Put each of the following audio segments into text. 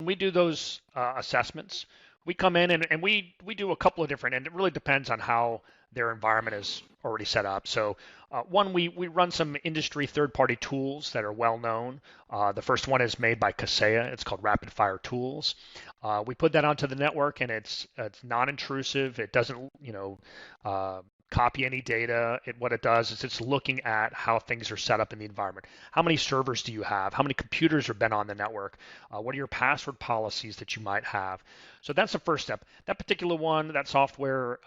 we do those assessments, we come in and we do a couple of different, and it really depends on how their environment is already set up. So one, we run some industry third-party tools that are well known. The first one is made by Kaseya. It's called Rapid Fire Tools. We put that onto the network, and it's non-intrusive. It doesn't, copy any data. What it does is it's looking at how things are set up in the environment. How many servers do you have? How many computers have been on the network? What are your password policies that you might have? So that's the first step. That particular one, that software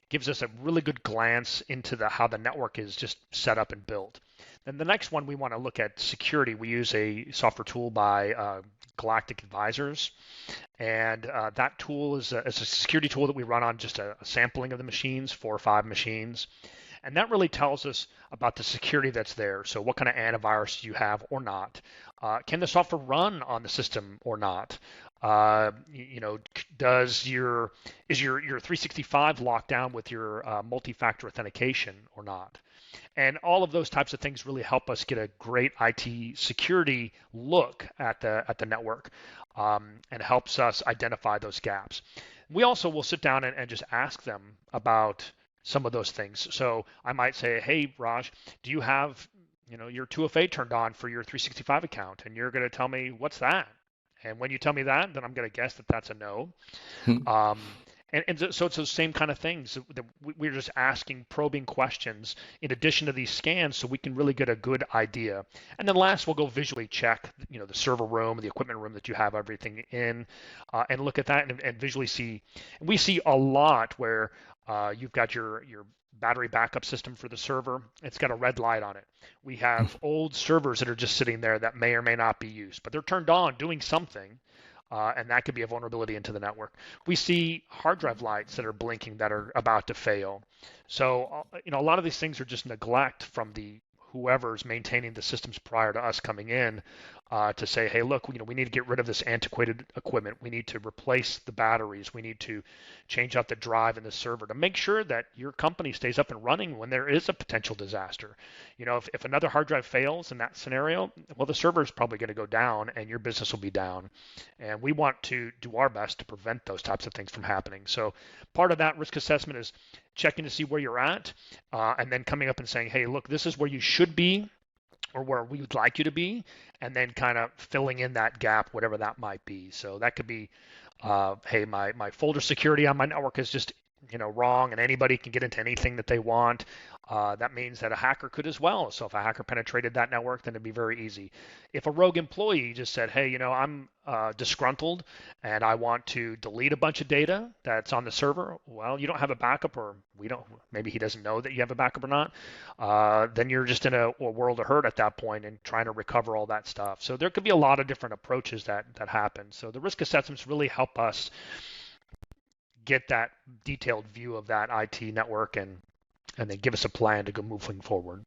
gives us a really good glance into how the network is just set up and built. Then the next one, we want to look at security. We use a software tool by Galactic Advisors. And that tool is a security tool that we run on just a sampling of the machines, 4 or 5 machines. And that really tells us about the security that's there. So what kind of antivirus do you have or not? Can the software run on the system or not? Is your 365 locked down with your multi-factor authentication or not? And all of those types of things really help us get a great IT security look at the network, and helps us identify those gaps. We also will sit down and just ask them about some of those things. So I might say, hey, Raj, do you have your 2FA turned on for your 365 account? And you're going to tell me, what's that? And when you tell me that, then I'm going to guess that that's a no. Um, and so it's those same kind of things that we're just asking probing questions in addition to these scans so we can really get a good idea. And then last, we'll go visually check, the server room, the equipment room that you have everything in, and look at that and visually see. And we see a lot where you've got your battery backup system for the server. It's got a red light on it. We have old servers that are just sitting there that may or may not be used, but they're turned on doing something. And that could be a vulnerability into the network. We see hard drive lights that are blinking that are about to fail. So, a lot of these things are just neglect from whoever's maintaining the systems prior to us coming in, to say, hey, look, we need to get rid of this antiquated equipment. We need to replace the batteries. We need to change out the drive in the server to make sure that your company stays up and running when there is a potential disaster. If another hard drive fails in that scenario, well, the server is probably going to go down and your business will be down. And we want to do our best to prevent those types of things from happening. So part of that risk assessment is checking to see where you're at, and then coming up and saying, hey, look, this is where you should be or where we would like you to be, and then kind of filling in that gap, whatever that might be. So that could be, hey, my folder security on my network is just wrong, and anybody can get into anything that they want. That means that a hacker could as well. So if a hacker penetrated that network, then it'd be very easy. If a rogue employee just said, hey, I'm disgruntled and I want to delete a bunch of data that's on the server, well, you don't have a backup, or maybe he doesn't know that you have a backup or not, then you're just in a world of hurt at that point and trying to recover all that stuff. So there could be a lot of different approaches that happen. So the risk assessments really help us get that detailed view of that IT network and then give us a plan to go moving forward.